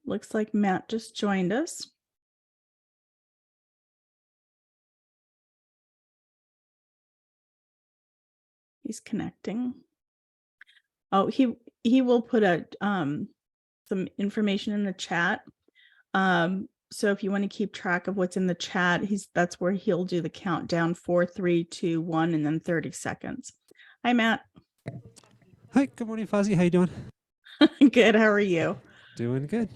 Looks like Matt just joined us. He's connecting. Oh, he will put some information in the chat. So if you want to keep track of what's in the chat, that's where he'll do the countdown 4, 3, 2, 1, and then 30 seconds. Hi, Matt. Hi, good morning, Fozzie. How you doing? Good. How are you? Doing good.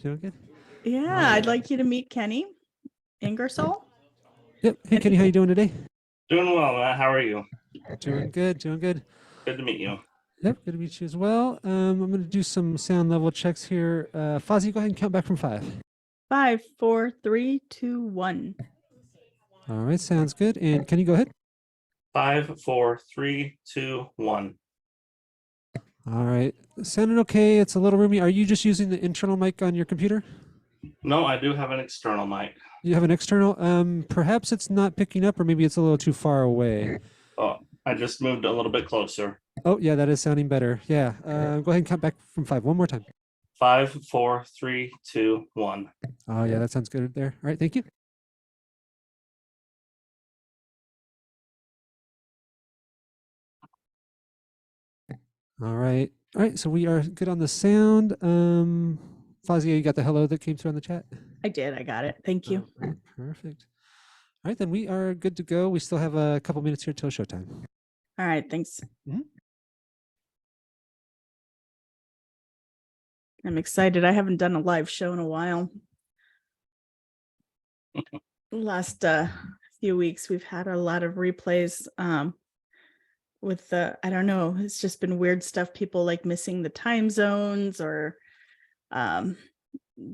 Yeah, I'd like you to meet Kenny Ingersoll. Yep. Hey, Kenny, how you doing today? Doing well, Matt. How are you? Doing good. Good to meet you. Yep, good to meet you as well. I'm going to do some sound level checks here. Fozzie, go ahead and count back from 5. 5, 4, 3, 2, 1. All right, sounds good. And Kenny, go ahead. 5, 4, 3, 2, 1. All right, sounding okay. It's a little roomy. Are you just using the internal mic on your computer? No, I do have an external mic. You have an external? Perhaps it's not picking up, or maybe it's a little too far away. Oh, I just moved a little bit closer. Oh, yeah, that is sounding better. Yeah. Go ahead and count back from 5 one more time. 5, 4, 3, 2, 1. Oh, yeah, that sounds good there. All right, thank you. All right. So we are good on the sound. Fozzie, you got the hello that came through on the chat? I did. I got it. Thank you. Right, perfect. All right, then we are good to go. We still have a couple minutes here till showtime. All right. Thanks. Mhm. I'm excited. I haven't done a live show in a while. Last few weeks, we've had a lot of replays with I don't know, it's just been weird stuff. People like missing the time zones or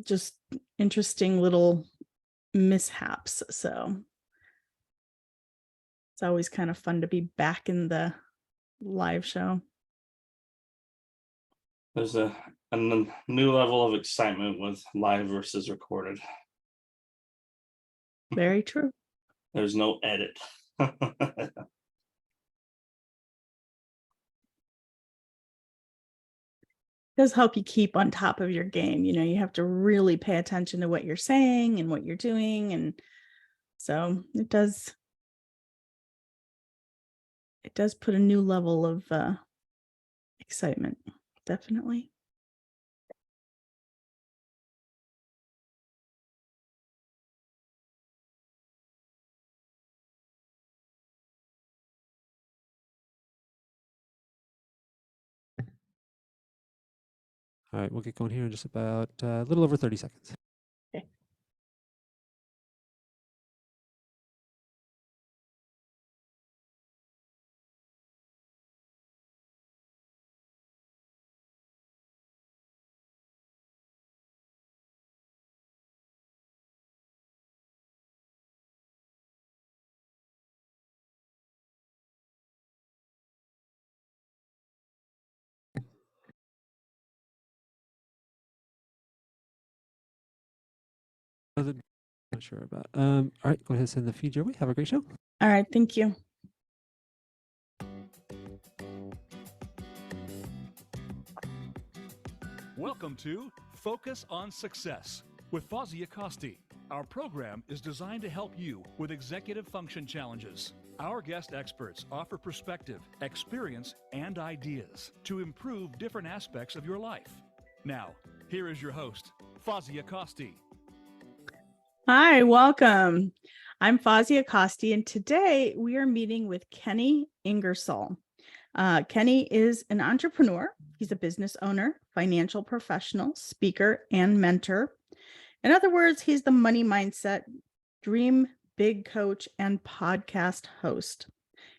just interesting little mishaps. So it's always kind of fun to be back in the live show. There's a new level of excitement with live versus recorded. Very true. There's no edit. Does help you keep on top of your game. You know, you have to really pay attention to what you're saying and what you're doing. And so it does put a new level of excitement, definitely. All right, we'll get going here in just about a little over 30 seconds. Okay. Not sure about. All right, go ahead and send the feed your way. Have a great show. All right, thank you. Welcome to Focus on Success with Fozzie Acosti. Our program is designed to help you with executive function challenges. Our guest experts offer perspective, experience, and ideas to improve different aspects of your life. Now, here is your host, Fozzie Acosti. Hi, welcome. I'm Fozzie Acosti, and today we are meeting with Kenny Ingersol. Kenny is an entrepreneur. He's a business owner, financial professional, speaker, and mentor. In other words, he's the money mindset, dream big coach, and podcast host.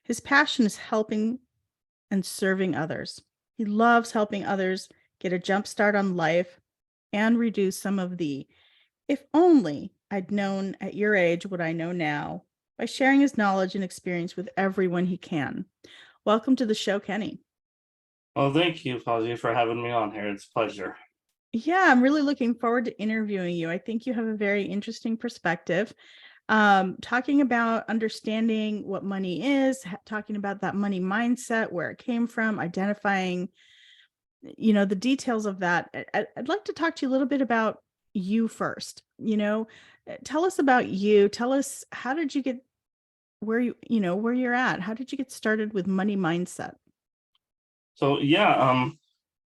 His passion is helping and serving others. He loves helping others get a jump start on life and reduce some of the, if only I'd known at your age what I know now, by sharing his knowledge and experience with everyone he can. Welcome to the show, Kenny. Well, thank you, Fozzie, for having me on here. It's a pleasure. Yeah, I'm really looking forward to interviewing you. I think you have a very interesting perspective. Talking about understanding what money is, talking about that money mindset, where it came from, identifying, the details of that. I'd like to talk to you a little bit about, you first. Tell us about you. Tell us, how did you get where where you're at? How did you get started with money mindset? So yeah,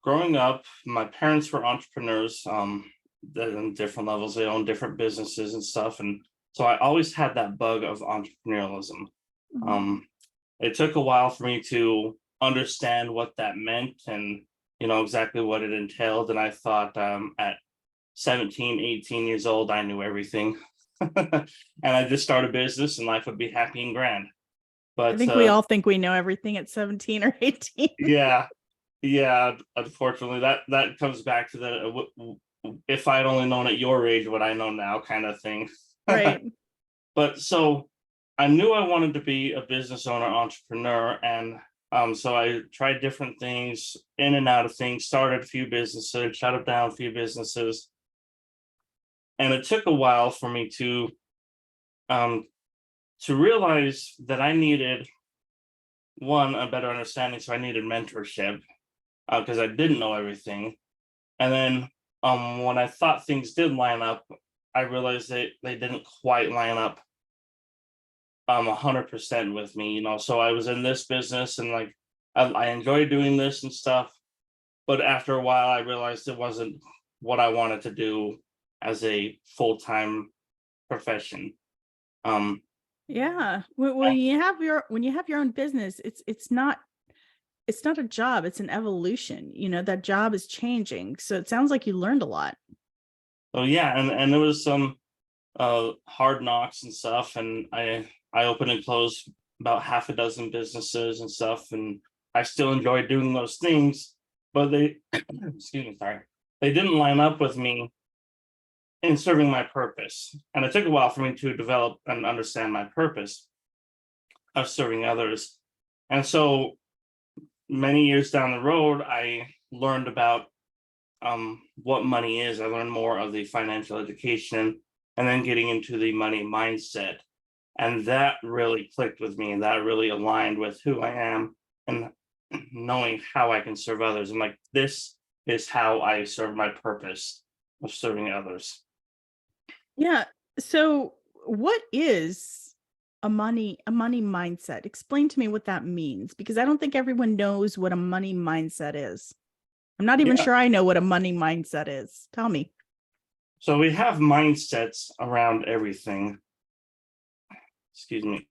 growing up, my parents were entrepreneurs. They're on different levels. They own different businesses and stuff, and so I always had that bug of entrepreneurialism. Mhm. It took a while for me to understand what that meant and exactly what it entailed. And I thought at 17, 18 years old, I knew everything. And I just started a business and life would be happy and grand. I But think we all think we know everything at 17 or 18. yeah, unfortunately, that comes back to the if I'd only known at your age what I know now kind of thing. Right. But so I knew I wanted to be a business owner, entrepreneur, and so I tried different things, in and out of things, started a few businesses, shut down a few businesses. And it took a while for me um to realize that I needed one, a better understanding. So I needed mentorship because I didn't know everything. And then when I thought things did line up, I realized they didn't quite line up 100% with me, so I was in this business and like I enjoyed doing this and stuff, but after a while I realized it wasn't what I wanted to do as a full-time profession. Yeah. When you have your own business, it's not a job, it's an evolution. That job is changing. So it sounds like you learned a lot. So yeah, and there was some hard knocks and stuff, and I opened and closed about half a dozen businesses and stuff, and I still enjoy doing those things, but they excuse me, sorry, they didn't line up with me in serving my purpose. And it took a while for me to develop and understand my purpose of serving others. And so many years down the road, I learned about what money is. I learned more of the financial education and then getting into the money mindset. And that really clicked with me, and that really aligned with who I am and knowing how I can serve others. I'm like, this is how I serve my purpose of serving others. Yeah. So what is a money mindset? Explain to me what that means, because I don't think everyone knows what a money mindset is. I'm not even Yeah. sure I know what a money mindset is. Tell me. So we have mindsets around everything. Excuse me.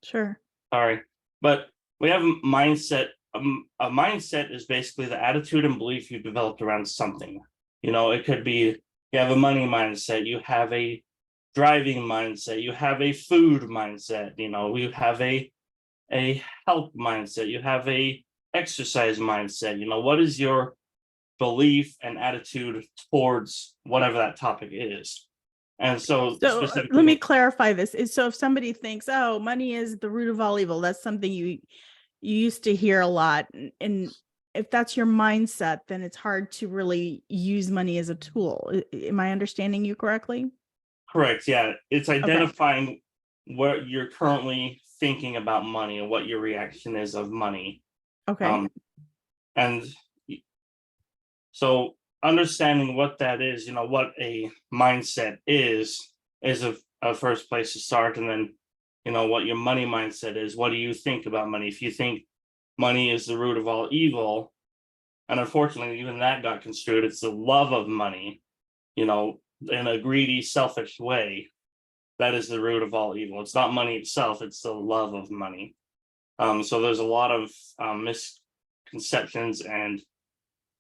Sure. Sorry. But we have a mindset. A mindset is basically the attitude and belief you've developed around something. It could be you have a money mindset, you have a driving mindset, you have a food mindset, you have a health mindset, you have a exercise mindset. What is your belief and attitude towards whatever that topic is? And so So specifically, let me clarify this. So if somebody thinks, oh, money is the root of all evil, that's something you used to hear a lot. And if that's your mindset, then it's hard to really use money as a tool. Am I understanding you correctly? correct, yeah. It's Okay. identifying what you're currently thinking about money and what your reaction is of money. Okay. And so understanding what that is, what a mindset is a first place to start. And then, what your money mindset is. What do you think about money? If you think money is the root of all evil, and unfortunately, even that got construed, it's the love of money, in a greedy, selfish way. That is the root of all evil. It's not money itself, it's the love of money. So there's a lot of misconceptions and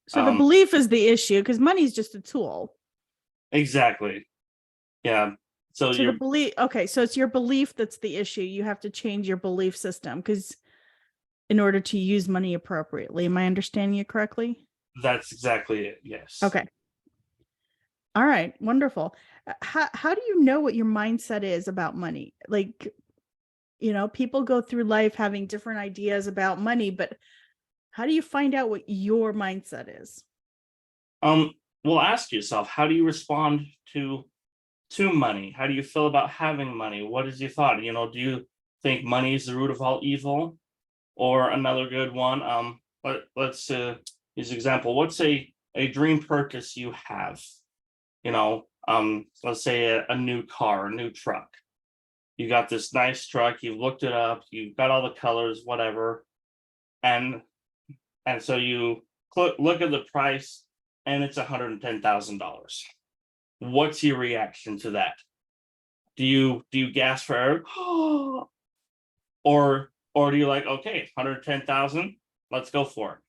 So the belief is the issue, because money is just a tool. exactly. Yeah. So the belief. Okay. So it's your belief that's the issue. You have to change your belief system, because in order to use money appropriately. Am I understanding you correctly? that's exactly it. Yes. Okay. All right. Wonderful. How do you know what your mindset is about money? Like, people go through life having different ideas about money, but how do you find out what your mindset is? Well, ask yourself, how do you respond to money? How do you feel about having money? What is your thought? Do you think money is the root of all evil? Or another good one, let's use example. What's a a dream purchase you have, let's say a new car, a new truck. You got this nice truck, you've looked it up, you've got all the colors, whatever, and so you look at the price and it's $110,000. What's your reaction to that? Do you gasp for air? or do you like, okay, 110,000, let's go for it?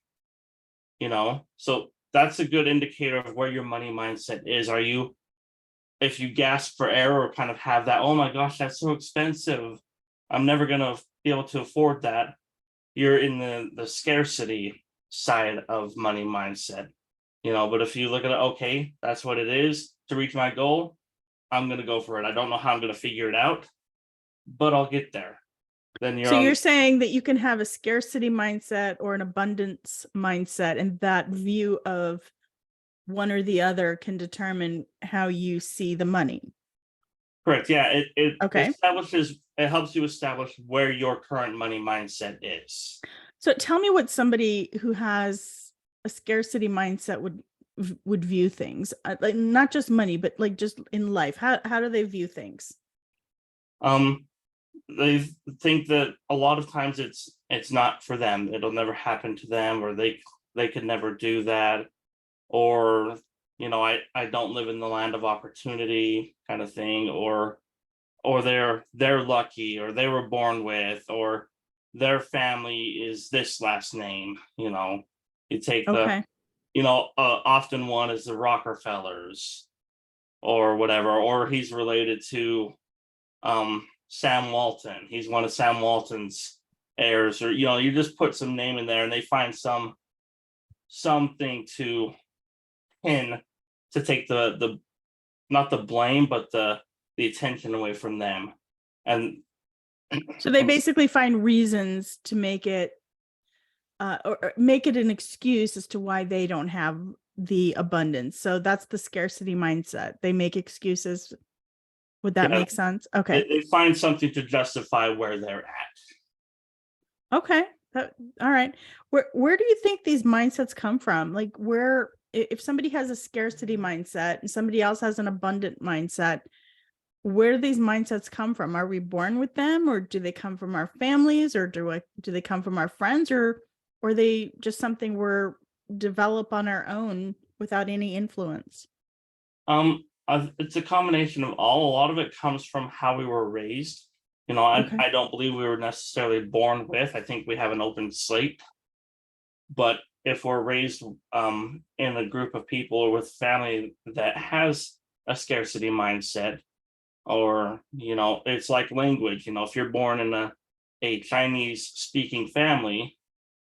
So that's a good indicator of where your money mindset is. If you gasp for air or kind of have that, oh my gosh, that's so expensive, I'm never gonna be able to afford that, you're in the scarcity side of money mindset. But if you look at it, okay, that's what it is to reach my goal, I'm gonna go for it. I don't know how I'm gonna figure it out, but I'll get there. Then you're saying that you can have a scarcity mindset or an abundance mindset, and that view of one or the other can determine how you see the money. Correct. Yeah. It Okay. it helps you establish where your current money mindset is. So tell me what somebody who has a scarcity mindset would view things, like not just money, but like just in life. How do they view things? They think that a lot of times it's not for them. It'll never happen to them, or they could never do that, or I don't live in the land of opportunity kind of thing, or they're lucky, or they were born with, or their family is this last name. You take Okay. often one is the Rockefellers or whatever, or he's related to Sam Walton. He's one of Sam Walton's heirs, or you just put some name in there and they find something to pin to take the not the blame, but the attention away from them. And so they basically find reasons to make it or make it an excuse as to why they don't have the abundance. So that's the scarcity mindset. They make excuses. Would that make sense? Okay. They find something to justify where they're at. Okay. All right. Where do you think these mindsets come from? Like, if somebody has a scarcity mindset and somebody else has an abundant mindset, where do these mindsets come from? Are we born with them, or do they come from our families, or do they come from our friends, or are they just something we're develop on our own without any influence? It's a combination of all. A lot of it comes from how we were raised. Okay. I don't believe we were necessarily born with. I think we have an open slate. But if we're raised in a group of people or with family that has a scarcity mindset, or it's like language. If you're born in a Chinese speaking family,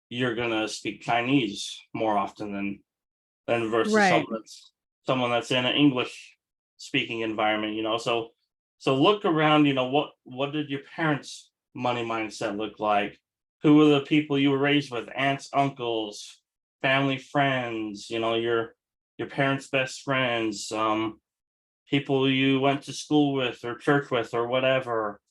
you're gonna speak Chinese more often than versus Right. someone that's in an English speaking environment. So look around. What did your parents' money mindset look like? Who were the people you were raised with? Aunts, uncles, family, friends. Your parents' best friends. People you went to school with or church with or whatever.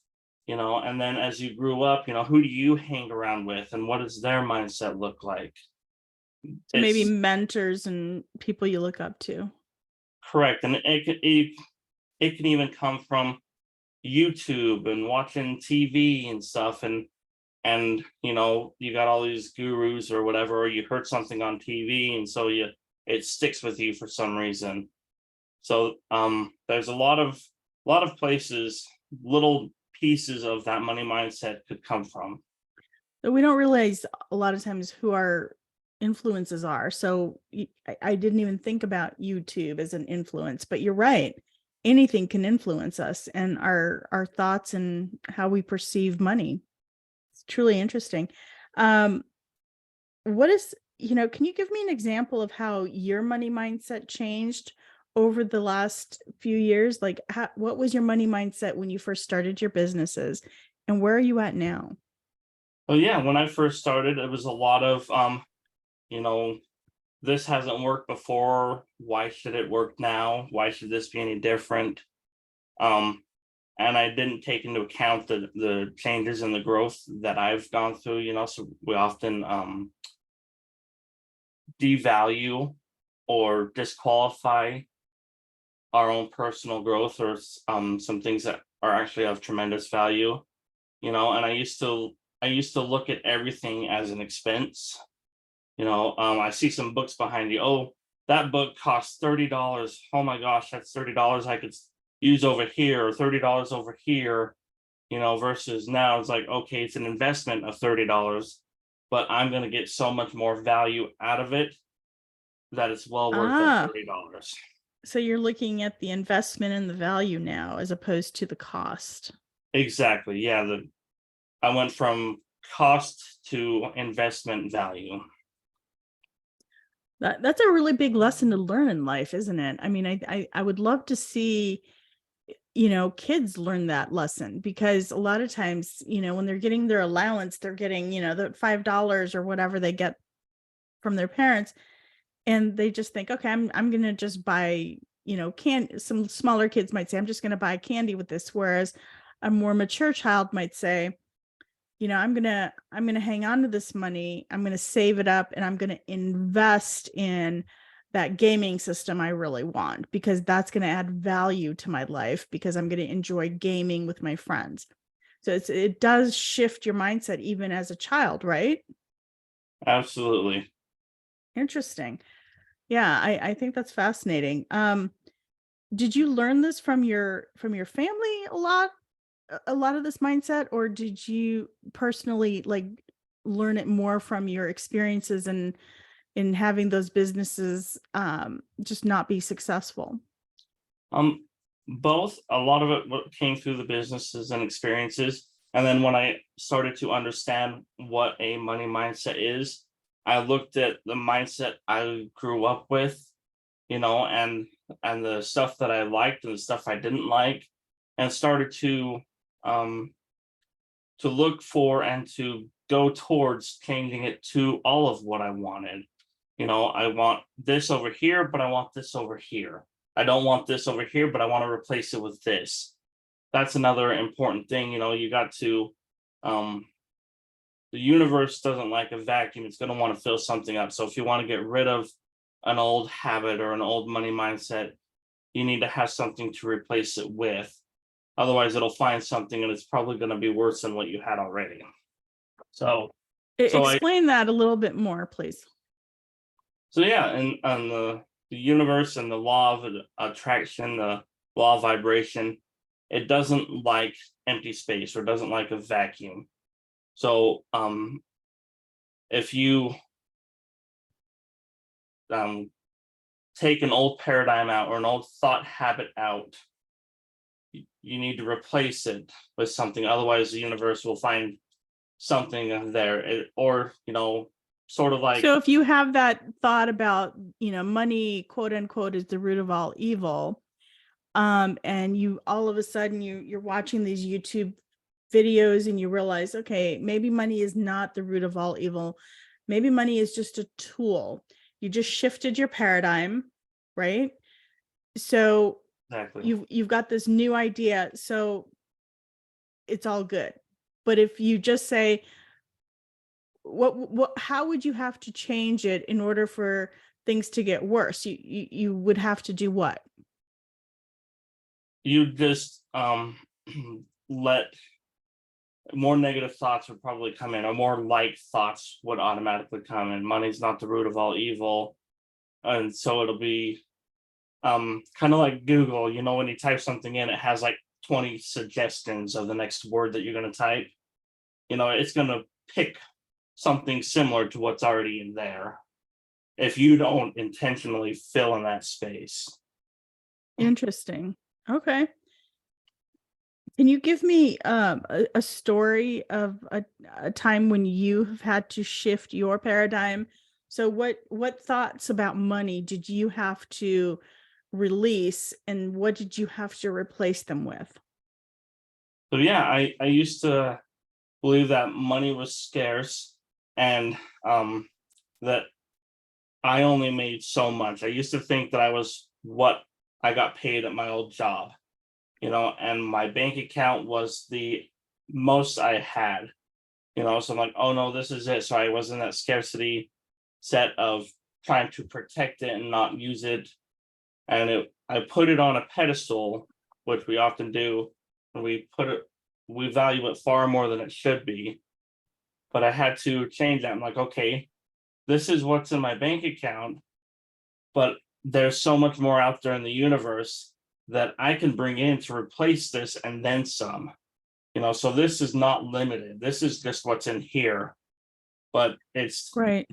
And then as you grew up, who do you hang around with, and what does their mindset look like? So maybe mentors and people you look up to. Correct. And it can even come from YouTube and watching TV and stuff, and you got all these gurus or whatever, or you heard something on TV, and so it sticks with you for some reason. So there's a lot of places little pieces of that money mindset could come from. So we don't realize a lot of times who our influences are. So I didn't even think about YouTube as an influence, but you're right. Anything can influence us and our thoughts and how we perceive money. It's truly interesting. Can you give me an example of how your money mindset changed over the last few years? Like, what was your money mindset when you first started your businesses, and where are you at now? Well, yeah, when I first started, it was a lot of this hasn't worked before. Why should it work now? Why should this be any different? And I didn't take into account the changes and the growth that I've gone through. So we often devalue or disqualify our own personal growth, or some things that are actually of tremendous value, and I used to look at everything as an expense. I see some books behind you. Oh, that book costs $30. Oh my gosh, that's $30 I could use over here, or $30 over here, versus now it's like, okay, it's an investment of $30, but I'm going to get so much more value out of it that it's well worth that $30. So you're looking at the investment and the value now as opposed to the cost. Exactly. Yeah. I went from cost to investment value. That's a really big lesson to learn in life, isn't it? I mean, I would love to see, kids learn that lesson, because a lot of times, when they're getting their allowance, they're getting, the $5 or whatever they get from their parents. And they just think, okay, I'm going to just buy, some smaller kids might say, I'm just going to buy candy with this. Whereas a more mature child might say, I'm going to hang on to this money. I'm going to save it up, and I'm going to invest in that gaming system I really want, because that's going to add value to my life, because I'm going to enjoy gaming with my friends. So it does shift your mindset even as a child, right? Absolutely. Interesting. Yeah, I think that's fascinating. Did you learn this from your family a lot of this mindset, or did you personally learn it more from your experiences and in having those businesses just not be successful? Both. A lot of it came through the businesses and experiences, and then when I started to understand what a money mindset is, I looked at the mindset I grew up with, and the stuff that I liked and the stuff I didn't like, and started to look for and to go towards changing it to all of what I wanted. I want this over here, but I want this over here. I don't want this over here, but I want to replace it with this. That's another important thing. You got to, the universe doesn't like a vacuum. It's going to want to fill something up. So if you want to get rid of an old habit or an old money mindset, you need to have something to replace it with. Otherwise, it'll find something, and it's probably going to be worse than what you had already. So explain that a little bit more, please. So yeah, and the universe and the law of attraction, the law of vibration, it doesn't like empty space, or doesn't like a vacuum. So if you take an old paradigm out, or an old thought habit out, you need to replace it with something. Otherwise, the universe will find something there, or sort of like. So if you have that thought about, money, quote unquote, is the root of all evil, and you all of a sudden you're watching these YouTube videos and you realize, okay, maybe money is not the root of all evil. Maybe money is just a tool. You just shifted your paradigm, right? So Exactly. you've got this new idea, so it's all good. But if you just say, how would you have to change it in order for things to get worse? You would have to do what? You just let more negative thoughts would probably come in, or more like thoughts would automatically come in. Money's not the root of all evil. And so it'll be kind of like Google, when you type something in, it has like 20 suggestions of the next word that you're going to type. It's going to pick something similar to what's already in there if you don't intentionally fill in that space. Interesting. Okay. Can you give me a story of a time when you have had to shift your paradigm? So what thoughts about money did you have to release, and what did you have to replace them with? So yeah, I used to believe that money was scarce, and that I only made so much. I used to think that I was what I got paid at my old job, and my bank account was the most I had, so I'm like, oh no, this is it. So I was in that scarcity set of trying to protect it and not use it. And I put it on a pedestal, which we often do, and we value it far more than it should be. But I had to change that. I'm like, okay, this is what's in my bank account, but there's so much more out there in the universe that I can bring in to replace this and then some. So this is not limited. This is just what's in here. But it's Right.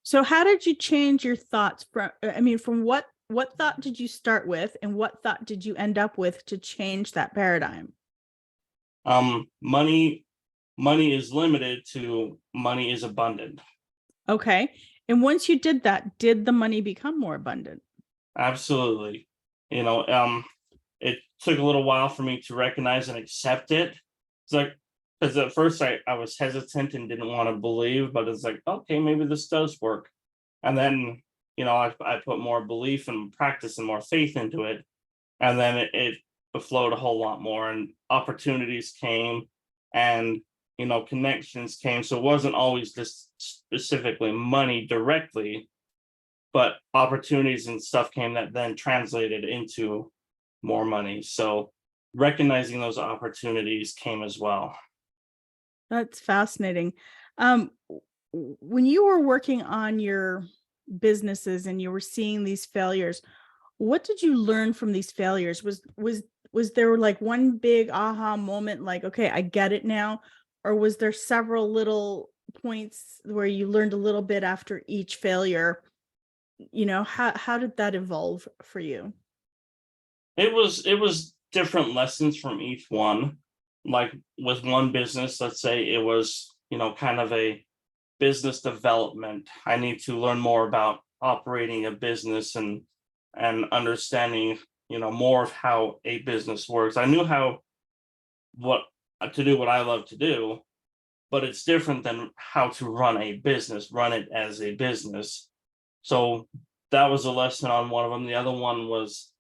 So how did you change your thoughts from what thought did you start with and what thought did you end up with to change that paradigm? money is limited to money is abundant. Okay. And once you did that, did the money become more abundant? Absolutely. It took a little while for me to recognize and accept it. It's like, because at first I was hesitant and didn't want to believe, but it's like, okay, maybe this does work. And then, I put more belief and practice and more faith into it. And then it flowed a whole lot more, and opportunities came, and connections came. So it wasn't always just specifically money directly, but opportunities and stuff came that then translated into more money. So recognizing those opportunities came as well. That's fascinating. When you were working on your businesses and you were seeing these failures, what did you learn from these failures? Was there like one big aha moment, like, okay, I get it now? Or was there several little points where you learned a little bit after each failure? How did that evolve for you? It was different lessons from each one. Like with one business, let's say it was, kind of a business development. I need to learn more about operating a business and understanding, more of how a business works. I knew what to do what I love to do, but it's different than how to run a business, run it as a business. So that was a lesson on one of them. The other one was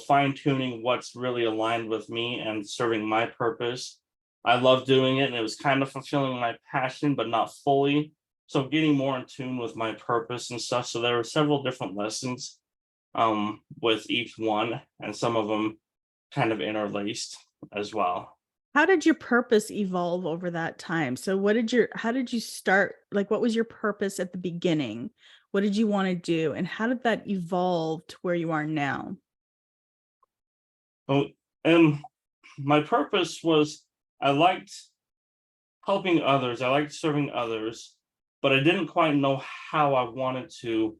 fine tuning what's really aligned with me and serving my purpose. I love doing it, and it was kind of fulfilling my passion, but not fully. So getting more in tune with my purpose and stuff. So there were several different lessons with each one, and some of them kind of interlaced as well. How did your purpose evolve over that time? So how did you start? Like, what was your purpose at the beginning? What did you want to do? And how did that evolve to where you are now? Oh, and my purpose was, I liked helping others. I liked serving others, but I didn't quite know how I wanted to,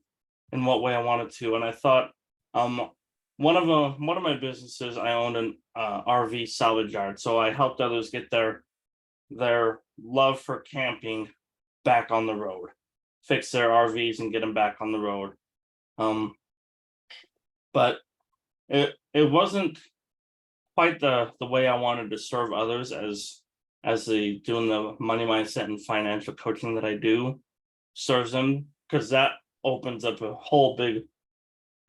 in what way I wanted to. And I thought, one of my businesses, I owned an RV salvage yard, so I helped others get their love for camping back on the road, fix their RVs and get them back on the road. But it wasn't quite the way I wanted to serve others as doing the money mindset and financial coaching that I do serves them, because that opens up a whole big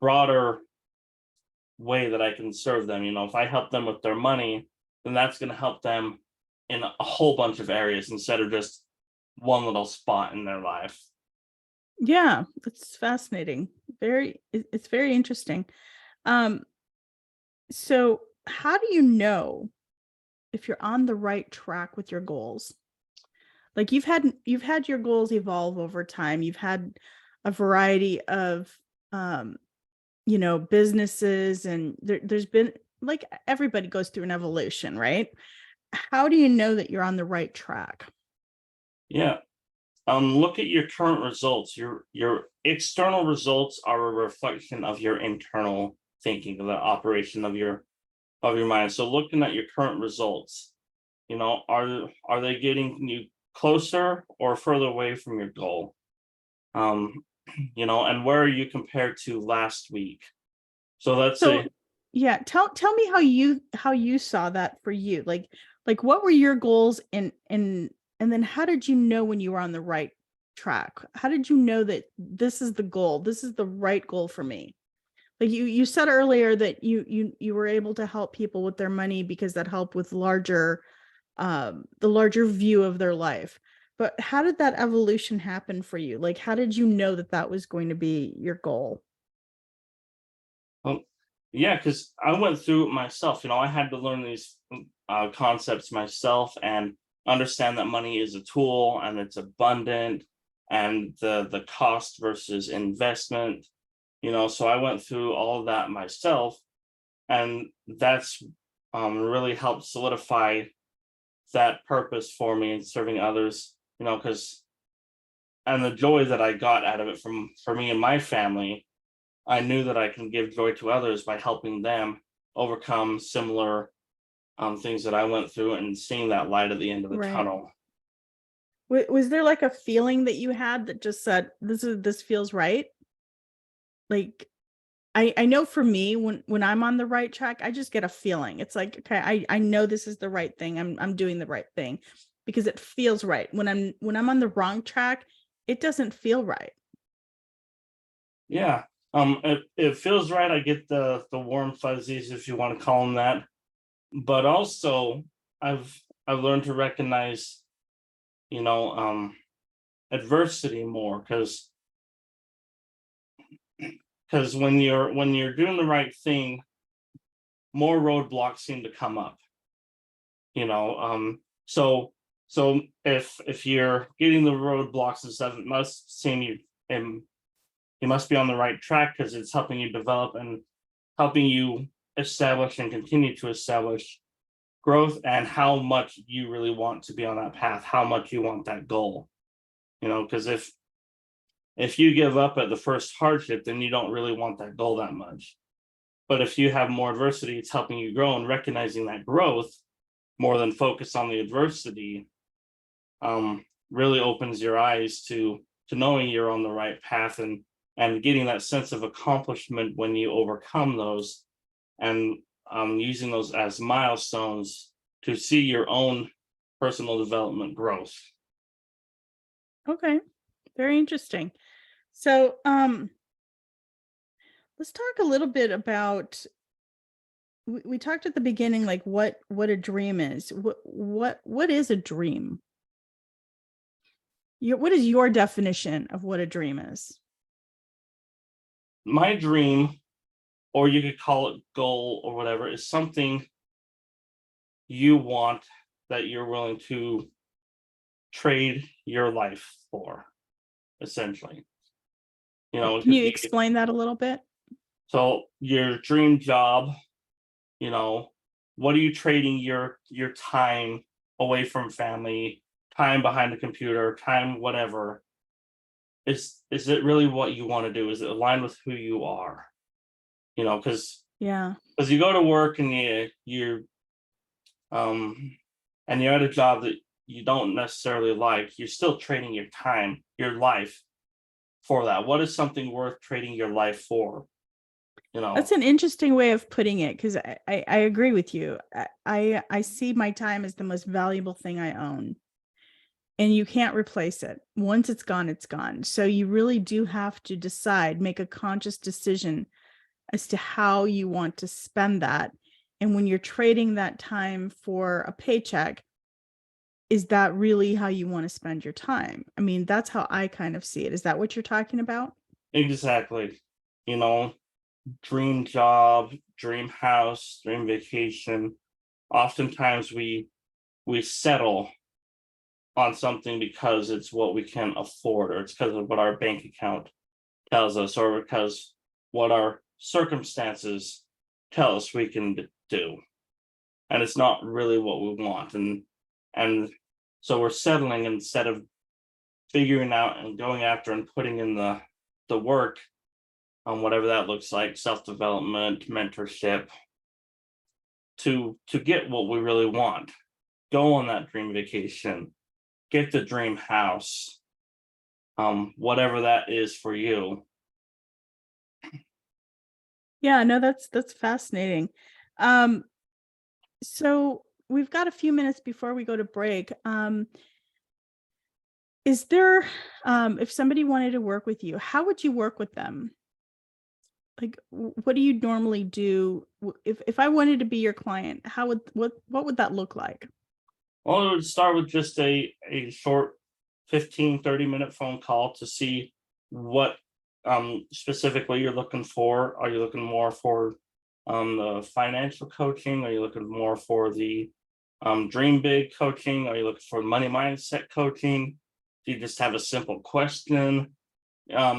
broader way that I can serve them. If I help them with their money, then that's going to help them in a whole bunch of areas instead of just one little spot in their life. Yeah, that's fascinating. It's very interesting. So how do you know if you're on the right track with your goals? Like, you've had your goals evolve over time. You've had a variety of businesses, and there's been, like, everybody goes through an evolution, right? How do you know that you're on the right track? Yeah. Look at your current results. Your external results are a reflection of your internal thinking, of the operation of your mind. So looking at your current results, are they getting you closer or further away from your goal? And where are you compared to last week? So let's say, yeah, tell me how you saw that for you. Like what were your goals, and then how did you know when you were on the right track? How did you know that this is the goal? This is the right goal for me? Like you said earlier that you were able to help people with their money because that helped with the larger view of their life. but how did that evolution happen for you? Like, how did you know that that was going to be your goal? Well, yeah, because I went through it myself. I had to learn these concepts myself and understand that money is a tool and it's abundant, and the cost versus investment. So I went through all of that myself, and that's really helped solidify that purpose for me in serving others. Because and the joy that I got out of it for me and my family, I knew that I can give joy to others by helping them overcome similar things that I went through, and seeing that light at the end of the Right. tunnel. Was there like a feeling that you had that just said, this feels right? Like, I know for me, when I'm on the right track, I just get a feeling. It's like, okay, I know this is the right thing. I'm doing the right thing because it feels right. When I'm on the wrong track, it doesn't feel right. Yeah. It feels right. I get the warm fuzzies, if you want to call them that. But also I've learned to recognize, adversity more, because when you're doing the right thing, more roadblocks seem to come up. So if you're getting the roadblocks and stuff, it must seem you must be on the right track, because it's helping you develop and helping you establish and continue to establish growth, and how much you really want to be on that path, how much you want that goal. Because if you give up at the first hardship, then you don't really want that goal that much. But if you have more adversity, it's helping you grow, and recognizing that growth more than focus on the adversity really opens your eyes to knowing you're on the right path, and getting that sense of accomplishment when you overcome those, and using those as milestones to see your own personal development growth. Okay. Very interesting. So, let's talk a little bit about, we talked at the beginning, like what a dream is. What is a dream? What is your definition of what a dream is? My dream, or you could call it goal or whatever, is something you want that you're willing to trade your life for, essentially. It Can could you be, explain that a little bit? so your dream job, what are you trading your time away from family, time behind the computer, time whatever? Is it really what you want to do? Is it aligned with who you are? Because Yeah. you go to work, and you're and you're at a job that you don't necessarily like, you're still trading your time, your life, for that. What is something worth trading your life for? That's an interesting way of putting it, because I agree with you. I see my time as the most valuable thing I own, and you can't replace it. Once it's gone, it's gone. So you really do have to decide, make a conscious decision as to how you want to spend that. And when you're trading that time for a paycheck, is that really how you want to spend your time? I mean, that's how I kind of see it. Is that what you're talking about? Exactly. Dream job, dream house, dream vacation. Oftentimes we settle on something because it's what we can afford, or it's because of what our bank account tells us, or because what our circumstances tell us we can do, and it's not really what we want. And so we're settling instead of figuring out and going after and putting in the work on whatever that looks like, self-development, mentorship, to get what we really want. Go on that dream vacation, get the dream house, whatever that is for you. Yeah, no, that's fascinating. So we've got a few minutes before we go to break. Is there, if somebody wanted to work with you, how would you work with them? Like, what do you normally do? If I wanted to be your client, what would that look like? Well, it would start with just a short 15-30 minute phone call to see what specifically you're looking for. Are you looking more for the financial coaching? Are you looking more for the dream big coaching? Are you looking for money mindset coaching? Do you just have a simple question?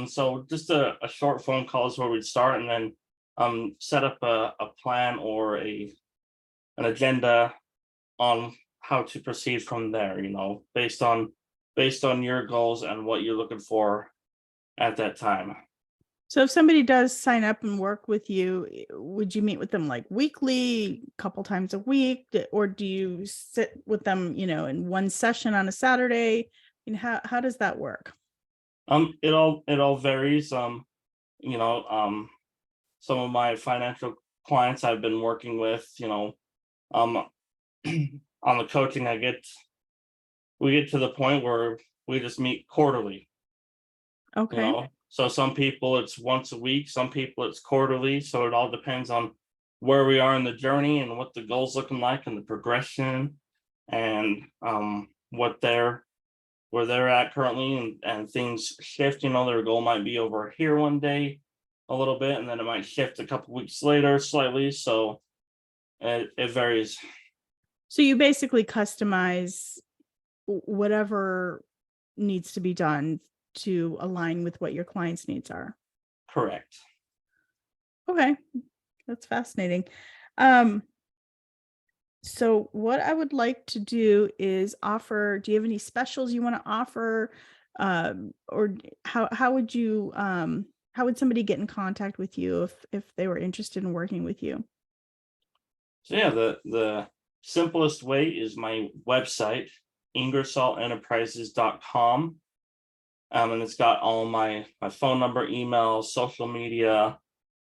So just a short phone call is where we'd start, and then set up a plan or an agenda on how to proceed from there, based on your goals and what you're looking for at that time. So if somebody does sign up and work with you, would you meet with them like weekly, couple times a week, or do you sit with them, in one session on a Saturday? And how does that work? It all varies. Some of my financial clients I've been working with, on the coaching, we get to the point where we just meet quarterly. Okay. So some people it's once a week, some people it's quarterly. So it all depends on where we are in the journey and what the goal's looking like and the progression, and where they're at currently, and things shift. Their goal might be over here one day a little bit, and then it might shift a couple weeks later slightly. So it varies. So you basically customize whatever needs to be done to align with what your clients' needs are. Correct. Okay, that's fascinating. So what I would like to do is offer, do you have any specials you want to offer? Or how would you, how would somebody get in contact with you if they were interested in working with you? So yeah, the simplest way is my website, ingersollenterprises.com. And it's got all my phone number, email, social media.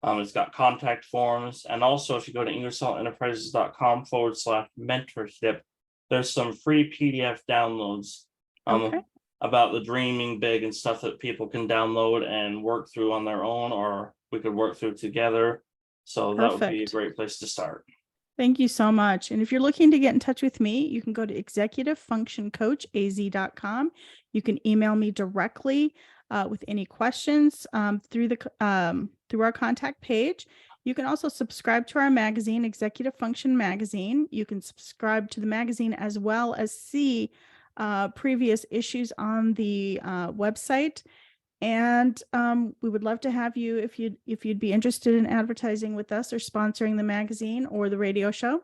It's got contact forms. And also, if you go to ingersollenterprises.com/mentorship, there's some free PDF downloads Okay. about the dreaming big and stuff that people can download and work through on their own, or we could work through together. So that would be a Perfect. great place to start. Thank you so much. And if you're looking to get in touch with me, you can go to executivefunctioncoachaz.com. You can email me directly with any questions through our contact page. You can also subscribe to our magazine, Executive Function Magazine. You can subscribe to the magazine as well as see previous issues on the website. And we would love to have you if you'd be interested in advertising with us or sponsoring the magazine or the radio show.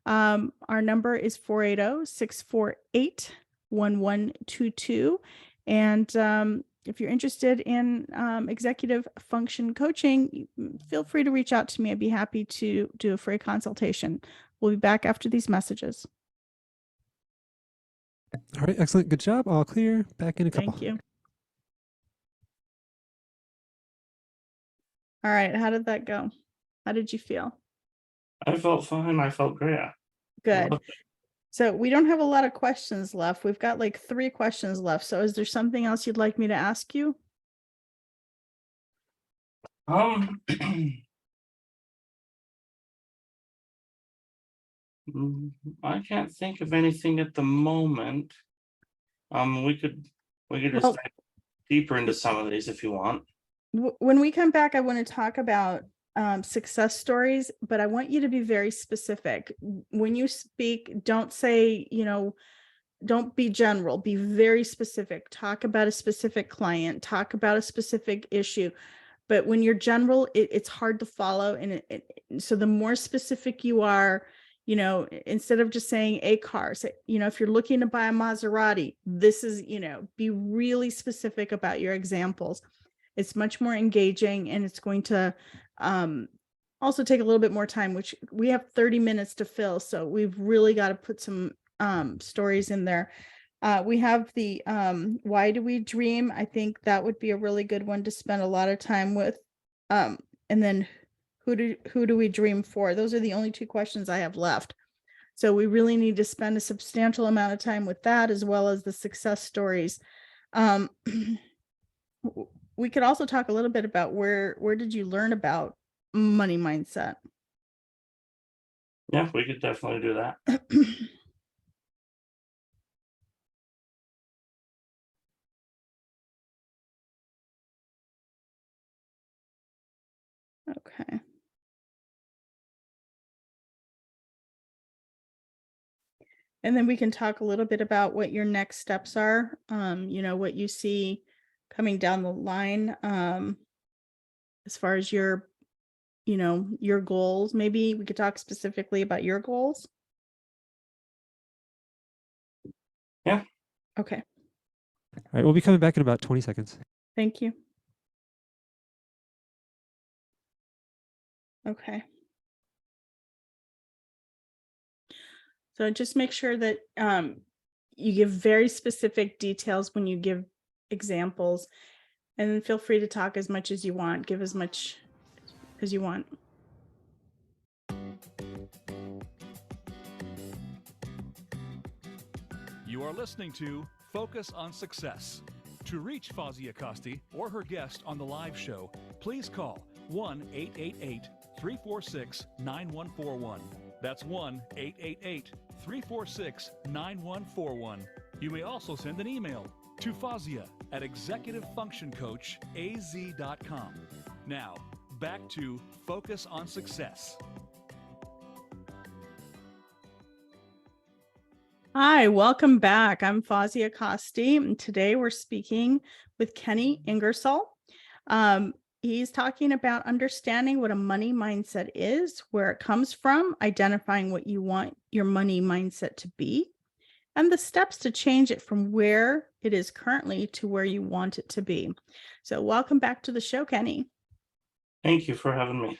Our number is 480-648-1122. And if you're interested in executive function coaching, feel free to reach out to me. I'd be happy to do a free consultation. We'll be back after these messages. All right, excellent. Good job. All clear. Back in a couple. Thank you. All right. How did that go? How did you feel? I felt fine. I felt great. Good. So we don't have a lot of questions left. We've got like 3 questions left. So is there something else you'd like me to ask you? I can't think of anything at the moment. We could just Well, dive deeper into some of these if you want. When we come back, I want to talk about success stories, but I want you to be very specific. When you speak, don't say, don't be general, be very specific. Talk about a specific client, talk about a specific issue. But when you're general, it's hard to follow. And so the more specific you are, instead of just saying a car, say, if you're looking to buy a Maserati, this is, be really specific about your examples. It's much more engaging, and it's going to also take a little bit more time, which we have 30 minutes to fill. So we've really got to put some stories in there. We have the why do we dream? I think that would be a really good one to spend a lot of time with. And then who do we dream for? Those are the only 2 questions I have left. So we really need to spend a substantial amount of time with that, as well as the success stories. We could also talk a little bit about where did you learn about money mindset? Yeah, we could definitely do that. Okay. And then we can talk a little bit about what your next steps are, what you see coming down the line, as far as your goals. Maybe we could talk specifically about your goals. Yeah. Okay. All right, we'll be coming back in about 20 seconds. Thank you. Okay. So just make sure that you give very specific details when you give examples, and then feel free to talk as much as you want. Give as much as you want. You are listening to Focus on Success. To reach Fozzie Acosti or her guest on the live show, please call 1-888-346-9141. That's 1-888-346-9141. You may also send an email to Fozia at executivefunctioncoachaz.com. Now, back to Focus on Success. Hi, welcome back. I'm Fozzie Acosti, and today we're speaking with Kenny Ingersoll. He's talking about understanding what a money mindset is, where it comes from, identifying what you want your money mindset to be, and the steps to change it from where it is currently to where you want it to be. So welcome back to the show, Kenny. Thank you for having me.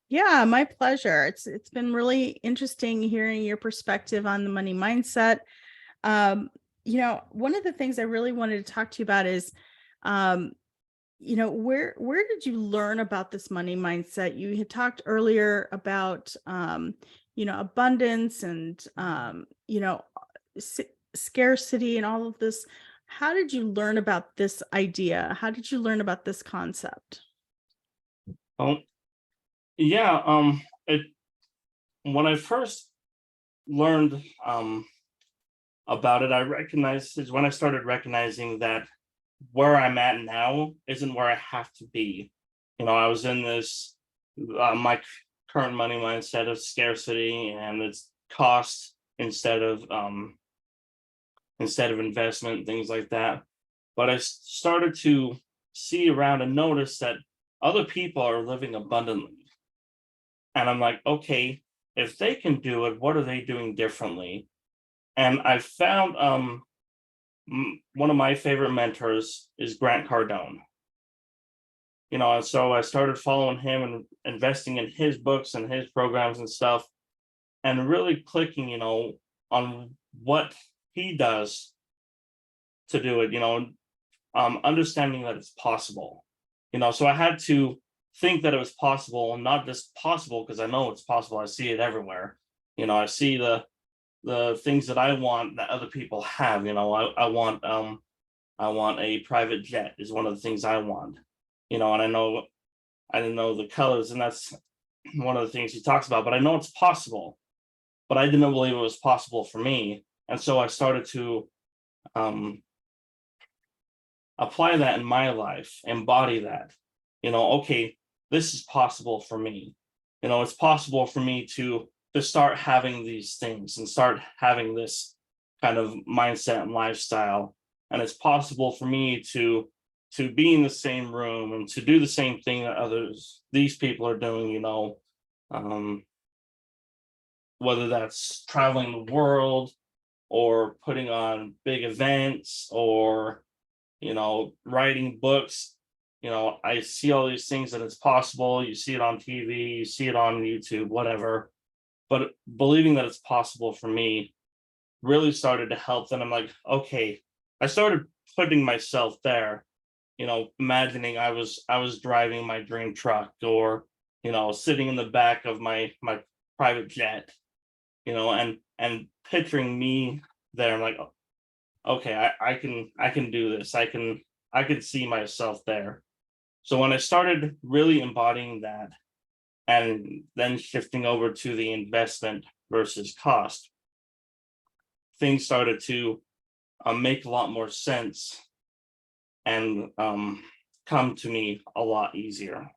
Yeah, my pleasure. It's been really interesting hearing your perspective on the money mindset. One of the things I really wanted to talk to you about is, where did you learn about this money mindset? You had talked earlier about, abundance and, scarcity and all of this. How did you learn about this idea? How did you learn about this concept? Oh, yeah. When I first learned about it, I recognized is when I started recognizing that where I'm at now isn't where I have to be. I was in this my current money mindset of scarcity and its cost instead of investment, things like that. But I started to see around and notice that other people are living abundantly. And I'm like, okay, if they can do it, what are they doing differently? And I found one of my favorite mentors is Grant Cardone. And so I started following him and investing in his books and his programs and stuff, and really clicking, on what he does to do it, understanding that it's possible. So I had to think that it was possible, and not just possible because I know it's possible. I see it everywhere. I see the things that I want that other people have. I want a private jet is one of the things I want. And I didn't know the colors, and that's one of the things he talks about. But I know it's possible, but I didn't believe it was possible for me, and so I started to apply that in my life, embody that. Okay, this is possible for me. It's possible for me to start having these things and start having this kind of mindset and lifestyle. And it's possible for me to be in the same room and to do the same thing that these people are doing, whether that's traveling the world or putting on big events or, writing books. I see all these things that it's possible. You see it on TV, you see it on YouTube, whatever. But believing that it's possible for me really started to help. Then I'm like, okay, I started putting myself there, imagining I was driving my dream truck, or, sitting in the back of my private jet, and picturing me there. I'm like, okay, I can do this. I can see myself there. So when I started really embodying that, and then shifting over to the investment versus cost, things started to make a lot more sense and come to me a lot easier.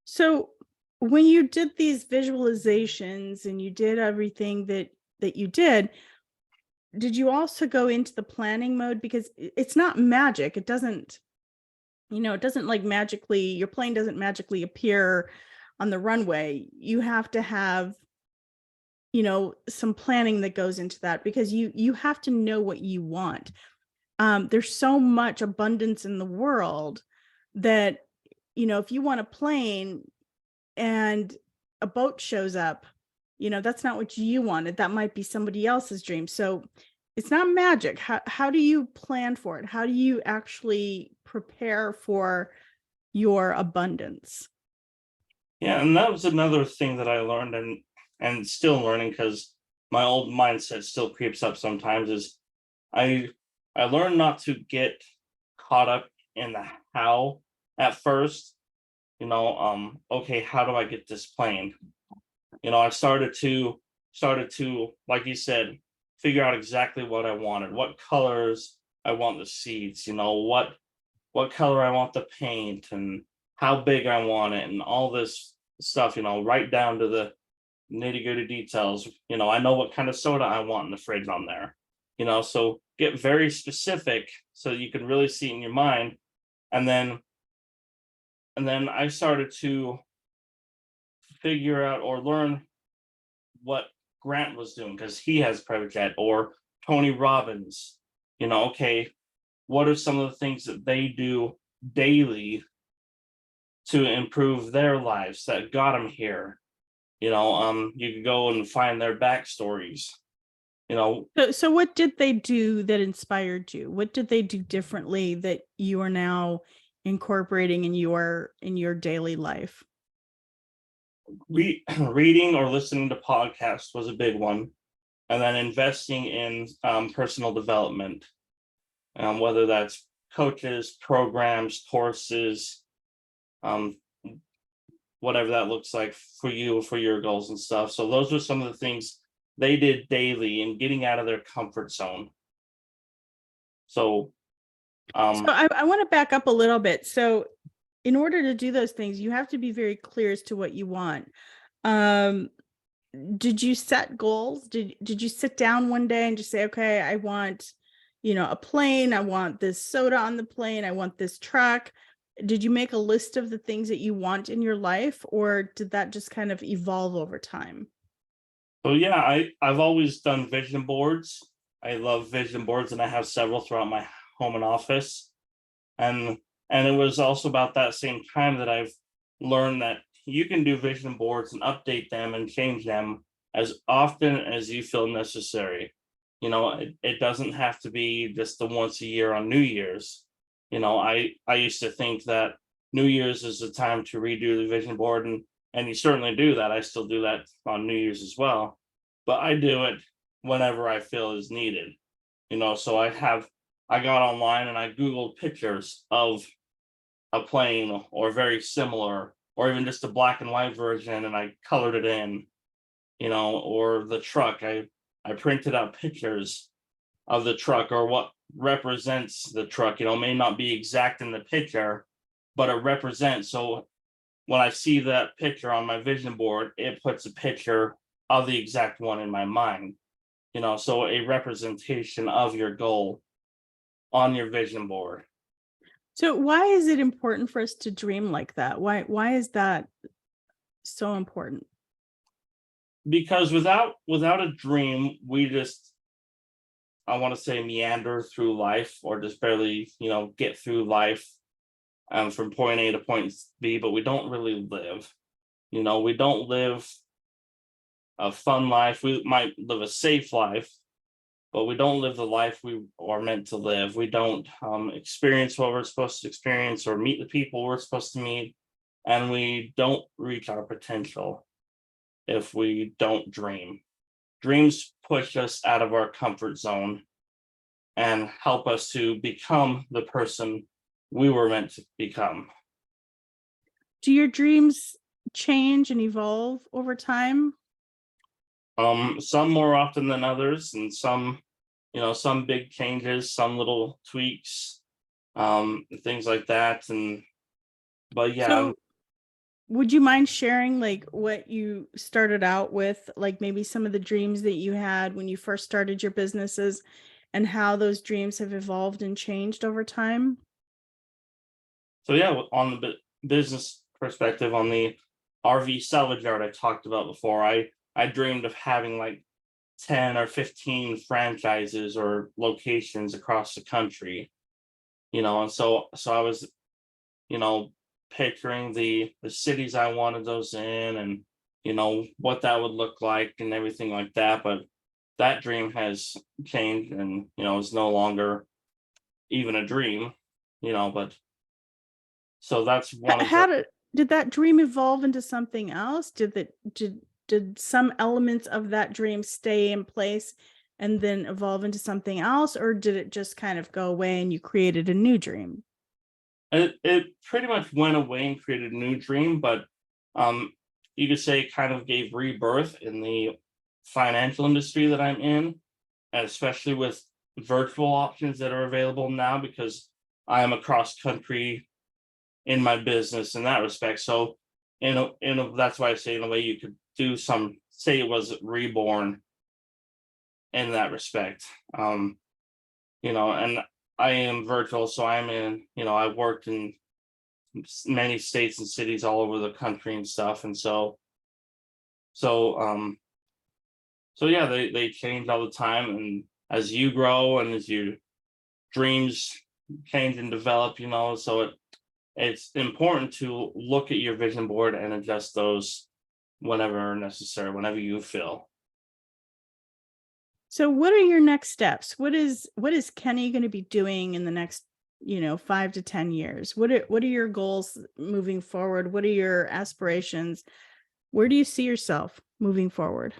So when you did these visualizations and you did everything that you did you also go into the planning mode? Because it's not magic. It doesn't, it doesn't like magically, your plane doesn't magically appear on the runway. You have to have, some planning that goes into that, because you have to know what you want. There's so much abundance in the world that, if you want a plane and a boat shows up, that's not what you wanted. That might be somebody else's dream. So it's not magic. How do you plan for it? How do you actually prepare for your abundance? Yeah, and that was another thing that I learned, and still learning, because my old mindset still creeps up sometimes, is I I learned not to get caught up in the how at first. Okay, how do I get this plane? I started to, like you said, figure out exactly what I wanted, what colors I want the seats, what color I want the paint, and how big I want it, and all this stuff, right down to the nitty gritty details. I know what kind of soda I want in the fridge on there. So get very specific so you can really see it in your mind. And then I started to figure out or learn what Grant was doing, because he has private jet, or Tony Robbins. Okay, what are some of the things that they do daily to improve their lives that got them here? You can go and find their backstories. So what did they do that inspired you? What did they do differently that you are now incorporating in your daily life? Reading or listening to podcasts was a big one, and then investing in personal development, whether that's coaches, programs, courses, um, whatever that looks like for you, for your goals and stuff. So those are some of the things they did daily, and getting out of their comfort zone. So So I want to back up a little bit. So in order to do those things, you have to be very clear as to what you want. Did you set goals? Did you sit down one day and just say, okay, I want, a plane, I want this soda on the plane, I want this truck? Did you make a list of the things that you want in your life, or did that just kind of evolve over time? So yeah, I've always done vision boards. I love vision boards, and I have several throughout my home and office. And and it was also about that same time that I've learned that you can do vision boards and update them and change them as often as you feel necessary. It doesn't have to be just the once a year on New Year's. I used to think that New Year's is the time to redo the vision board, and you certainly do that. I still do that on New Year's as well, but I do it whenever I feel is needed. So I got online and I Googled pictures of a plane, or very similar, or even just a black and white version, and I colored it in, or the truck. I printed out pictures of the truck, or what represents the truck. May not be exact in the picture, but it represents. So when I see that picture on my vision board, it puts a picture of the exact one in my mind. So a representation of your goal on your vision board. So why is it important for us to dream like that? Why is that so important? Because without a dream, we just, I want to say, meander through life, or just barely, get through life from point A to point B, but we don't really live. We don't live a fun life. We might live a safe life, but we don't live the life we are meant to live. We don't experience what we're supposed to experience, or meet the people we're supposed to meet, and we don't reach our potential if we don't dream. Dreams push us out of our comfort zone and help us to become the person we were meant to become. Do your dreams change and evolve over time? Some more often than others, and some big changes, some little tweaks, things like that. But yeah. So would you mind sharing like what you started out with, like maybe some of the dreams that you had when you first started your businesses and how those dreams have evolved and changed over time? So yeah, on the business perspective, on the RV salvage yard I talked about before, I dreamed of having like 10 or 15 franchises or locations across the country, and so I was, you know, picturing the cities I wanted those in, and what that would look like and everything like that. But that dream has changed, and is no longer even a dream, but so that's one of How the. did that dream evolve into something else? Did some elements of that dream stay in place and then evolve into something else, or did it just kind of go away and you created a new dream? It pretty much went away and created a new dream, but um, you could say it kind of gave rebirth in the financial industry that I'm in, and especially with virtual options that are available now, because I am across country in my business in that respect. So, that's why I say in a way you could say it was reborn in that respect. And I am virtual, so I'm in. I've worked in many states and cities all over the country and stuff, and so um, so yeah, they change all the time, and as you grow and as your dreams change and develop, so it's important to look at your vision board and adjust those whenever necessary, whenever you feel. So what are your next steps? What is Kenny going to be doing in the next, 5 to 10 years? What are your goals moving forward? What are your aspirations? Where do you see yourself moving forward?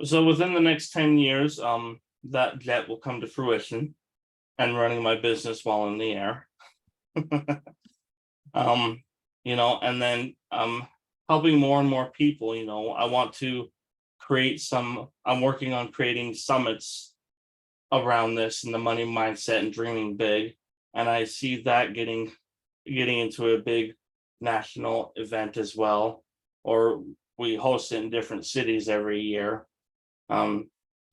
So within the next 10 years, that jet will come to fruition, and running my business while in the air. And then helping more and more people. I want to I'm working on creating summits around this and the money mindset and dreaming big. And I see that getting into a big national event as well, or we host it in different cities every year. So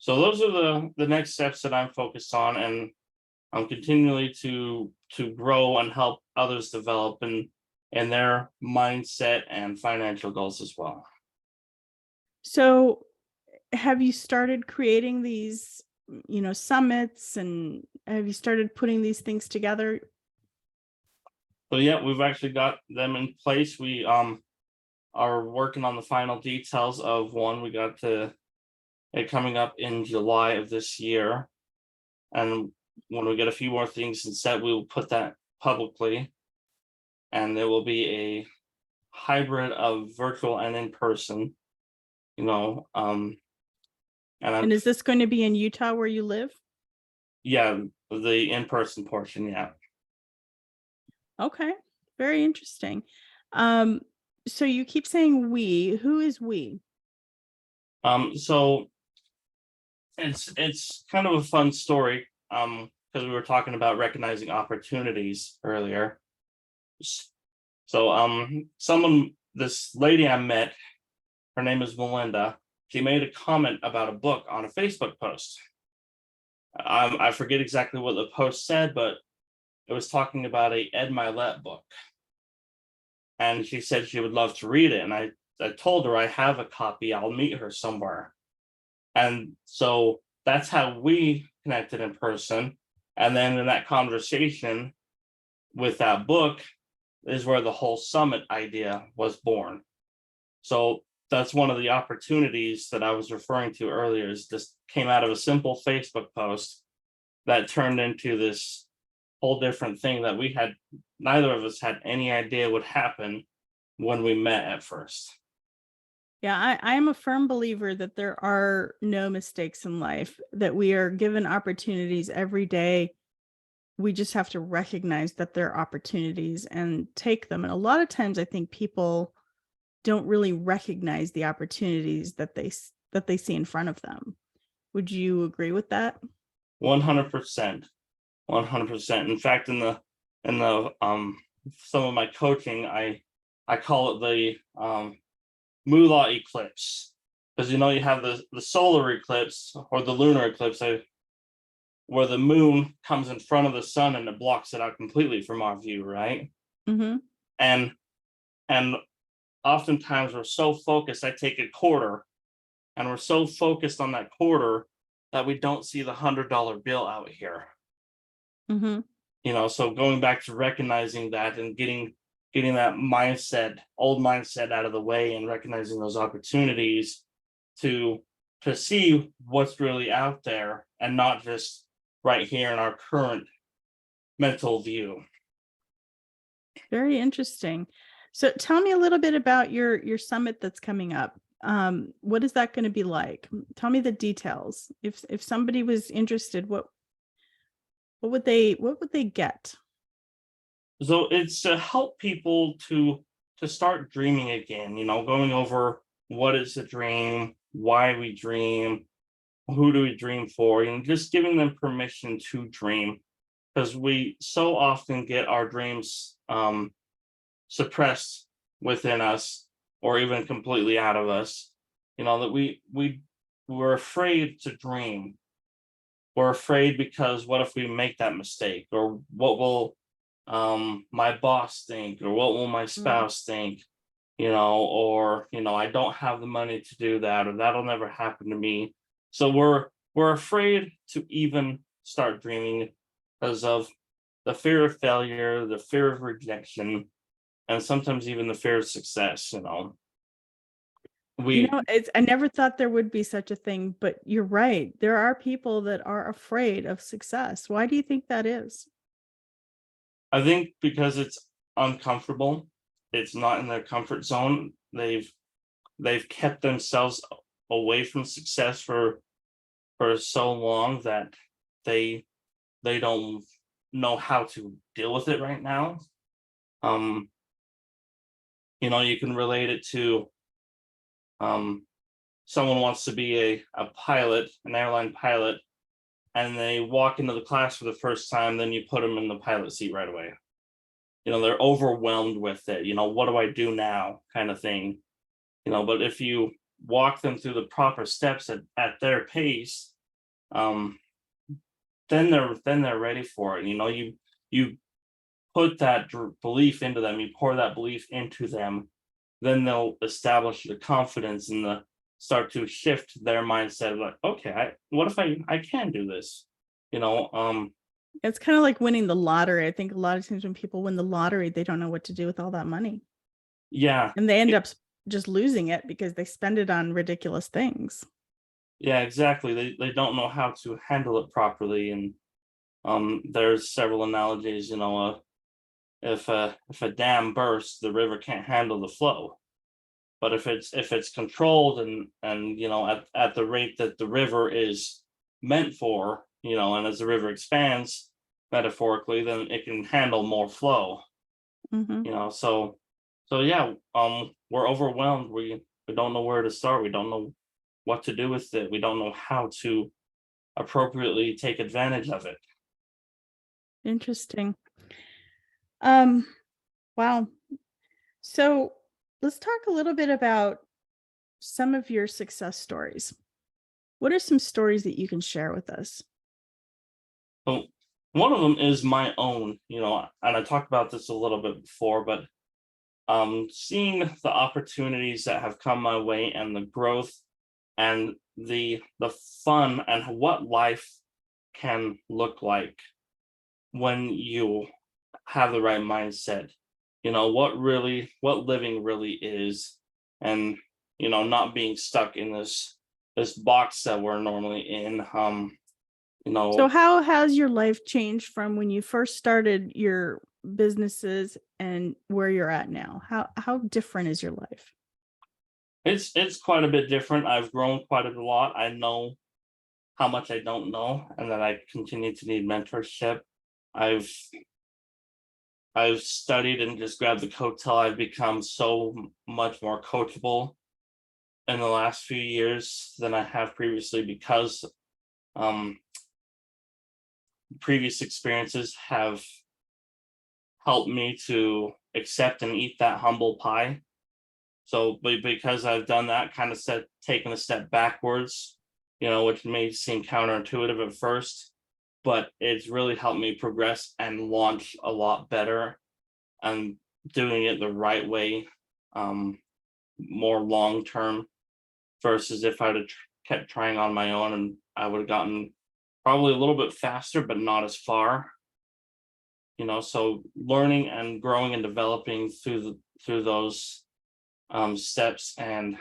those are the next steps that I'm focused on, and I'm continually to grow and help others develop in their mindset and financial goals as well. So have you started creating these, summits, and have you started putting these things together? So yeah, we've actually got them in place. We are working on the final details of one. We got it coming up in July of this year, and when we get a few more things in set, we will put that publicly, and there will be a hybrid of virtual and in person. And is this going to be in Utah where you live? Yeah, the in person portion, yeah. Okay, very interesting. So you keep saying we. Who is we? So it's kind of a fun story, because we were talking about recognizing opportunities earlier. So this lady I met, her name is Melinda. She made a comment about a book on a Facebook post. I forget exactly what the post said, but it was talking about a Ed Milet book, and she said she would love to read it. And I told her I have a copy. I'll meet her somewhere. And so that's how we connected in person. And then in that conversation with that book is where the whole summit idea was born. So that's one of the opportunities that I was referring to earlier, is this came out of a simple Facebook post that turned into this whole different thing that neither of us had any idea would happen when we met at first. Yeah, I am a firm believer that there are no mistakes in life, that we are given opportunities every day. We just have to recognize that there are opportunities and take them. And a lot of times I think people don't really recognize the opportunities that they see in front of them. Would you agree with that? 100%. 100%. In fact, in the some of my coaching, I I call it the moolah eclipse, because you have the solar eclipse or the lunar eclipse, where the moon comes in front of the sun and it blocks it out completely from our view, right? Mm-hmm. And oftentimes we're so focused. I take a quarter, and we're so focused on that quarter that we don't see the $100 bill out here. Mm-hmm. So going back to recognizing that and getting that old mindset out of the way, and recognizing those opportunities to see what's really out there, and not just right here in our current mental view. Very interesting. So tell me a little bit about your summit that's coming up. What is that going to be like? Tell me the details. If somebody was interested, what would they get? So it's to help people to start dreaming again, going over what is a dream, why we dream, who do we dream for, and just giving them permission to dream, because we so often get our dreams suppressed within us, or even completely out of us. That we're afraid to dream. We're afraid because what if we make that mistake, or what will my boss think, or what will my spouse think, or I don't have the money to do that, or that'll never happen to me. So we're afraid to even start dreaming because of the fear of failure, the fear of rejection, and sometimes even the fear of success. I never thought there would be such a thing, but you're right. There are people that are afraid of success. Why do you think that is? I think because it's uncomfortable. It's not in their comfort zone. They've kept themselves away from success for so long that they don't know how to deal with it right now. You can relate it to someone wants to be a pilot, an airline pilot, and they walk into the class for the first time, then you put them in the pilot seat right away. They're overwhelmed with it. What do I do now, kind of thing. But if you walk them through the proper steps at their pace, then they're ready for it. You put that belief into them, you pour that belief into them, then they'll establish the confidence and start to shift their mindset, like, okay, what if I can do this? It's kind of like winning the lottery. I think a lot of times when people win the lottery, they don't know what to do with all that money. Yeah. And they end up just losing it because they spend it on ridiculous things. Yeah, exactly. They don't know how to handle it properly. And there's several analogies, if a dam bursts, the river can't handle the flow. But if it's controlled and at the rate that the river is meant for, and as the river expands metaphorically, then it can handle more flow. Mm-hmm. So yeah, we're overwhelmed. We don't know where to start. We don't know what to do with it. We don't know how to appropriately take advantage of it. Interesting. Wow. So let's talk a little bit about some of your success stories. What are some stories that you can share with us? So one of them is my own, and I talked about this a little bit before, but seeing the opportunities that have come my way, and the growth and the fun, and what life can look like when you have the right mindset. What living really is, and not being stuck in this box that we're normally in. So how has your life changed from when you first started your businesses and where you're at now? How different is your life? It's quite a bit different. I've grown quite a lot. I know how much I don't know, and that I continue to need mentorship. I've studied and just grabbed the coattail. I've become so much more coachable in the last few years than I have previously, because previous experiences have helped me to accept and eat that humble pie. So, because I've done that, kind of taken a step backwards, which may seem counterintuitive at first, but it's really helped me progress and launch a lot better and doing it the right way, more long term, versus if I'd have kept trying on my own, and I would have gotten probably a little bit faster, but not as far. So learning and growing and developing through those steps and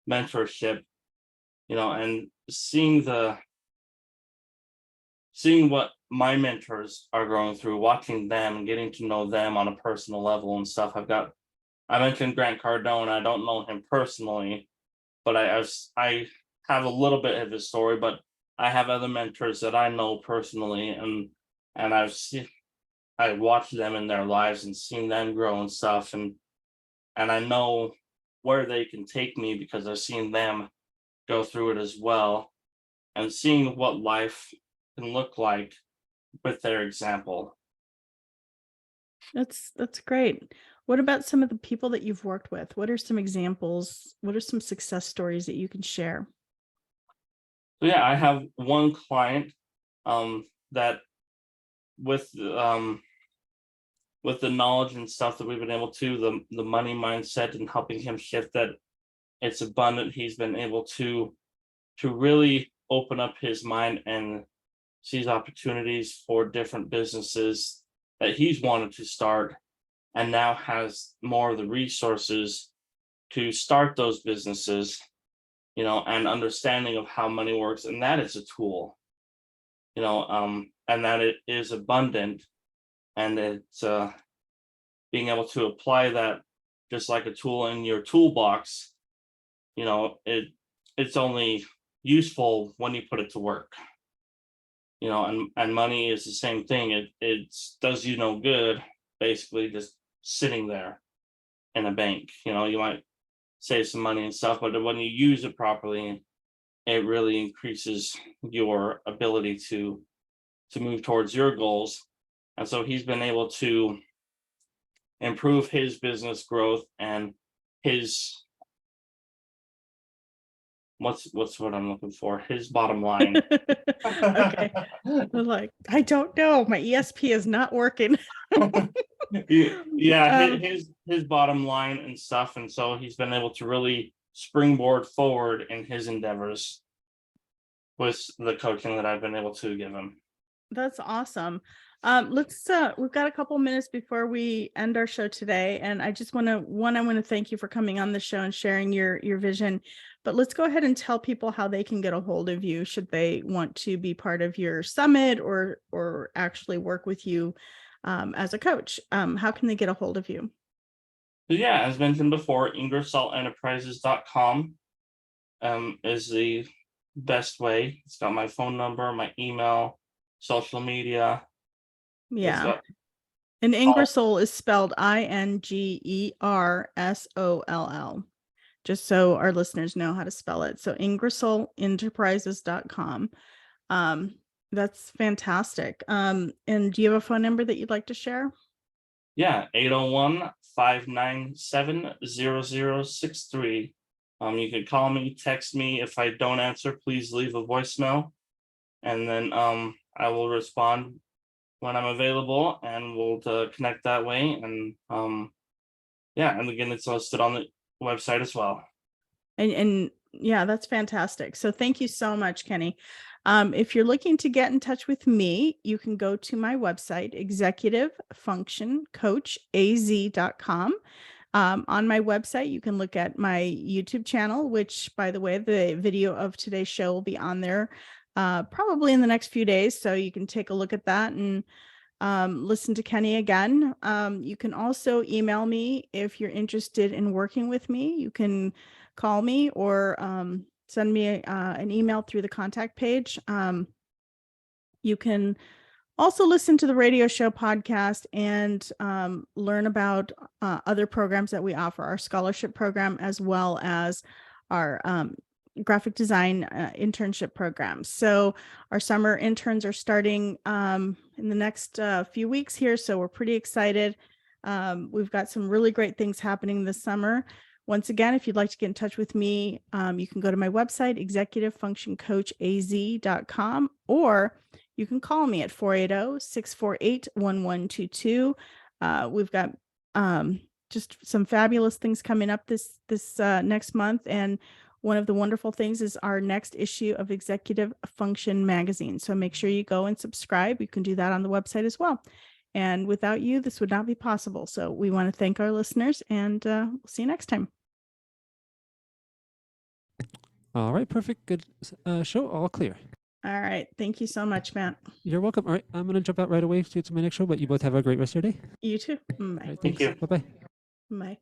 mentorship, and seeing what my mentors are going through, watching them and getting to know them on a personal level and stuff. I mentioned Grant Cardone. I don't know him personally, but I have a little bit of his story, but I have other mentors that I know personally, and I watched them in their lives and seen them grow and stuff, and I know where they can take me because I've seen them go through it as well, and seeing what life can look like with their example. That's great. What about some of the people that you've worked with? What are some examples? What are some success stories that you can share? So yeah, I have one client that with the knowledge and stuff that we've been able to, the money mindset and helping him shift that it's abundant, he's been able to really open up his mind and sees opportunities for different businesses that he's wanted to start, and now has more of the resources to start those businesses, and understanding of how money works, and that it's a tool, and that it is abundant, and it's being able to apply that just like a tool in your toolbox. It's only useful when you put it to work. And money is the same thing. It does you no good, basically, just sitting there in a bank. You might save some money and stuff, but when you use it properly, it really increases your ability to move towards your goals. And so he's been able to improve his business growth and his what's what I'm looking for, his bottom line. Okay. I'm like, I don't know. My ESP is not working. Yeah, his bottom line and stuff. And so he's been able to really springboard forward in his endeavors with the coaching that I've been able to give him. That's awesome. We've got a couple minutes before we end our show today, and I just want to thank you for coming on the show and sharing your vision. But let's go ahead and tell people how they can get a hold of you should they want to be part of your summit or actually work with you as a coach. How can they get a hold of you? So yeah, as mentioned before, ingersollenterprises.com is the best way. It's got my phone number, my email, social media. Yeah. And Ingersoll is spelled Ingersoll, just so our listeners know how to spell it. So ingersollenterprises.com. That's fantastic. And do you have a phone number that you'd like to share? Yeah, 801-597-0063. You can call me, text me. If I don't answer, please leave a voicemail, and then I will respond when I'm available, and we'll connect that way. And yeah, and again, it's listed on the website as well. And yeah, that's fantastic. So thank you so much, Kenny. If you're looking to get in touch with me, you can go to my website, executivefunctioncoachaz.com. On my website, you can look at my YouTube channel, which, by the way, the video of today's show will be on there probably in the next few days. So you can take a look at that and listen to Kenny again. You can also email me if you're interested in working with me. You can call me or send me an email through the contact page. You can also listen to the radio show podcast and learn about other programs that we offer, our scholarship program, as well as our graphic design internship program. So our summer interns are starting in the next few weeks here. So we're pretty excited. We've got some really great things happening this summer. Once again, if you'd like to get in touch with me, you can go to my website, executivefunctioncoachaz.com, or you can call me at 480-648-1122. We've got just some fabulous things coming up this next month. And one of the wonderful things is our next issue of Executive Function magazine. So make sure you go and subscribe. You can do that on the website as well. And without you, this would not be possible. So we want to thank our listeners, and we'll see you next time. All right, perfect. Good show. All clear. All right. Thank you so much, Matt. You're welcome. All right, I'm going to jump out right away to my next show, but you both have a great rest of your day. You too. All Bye. right, Thank thanks. you. Bye-bye. Bye.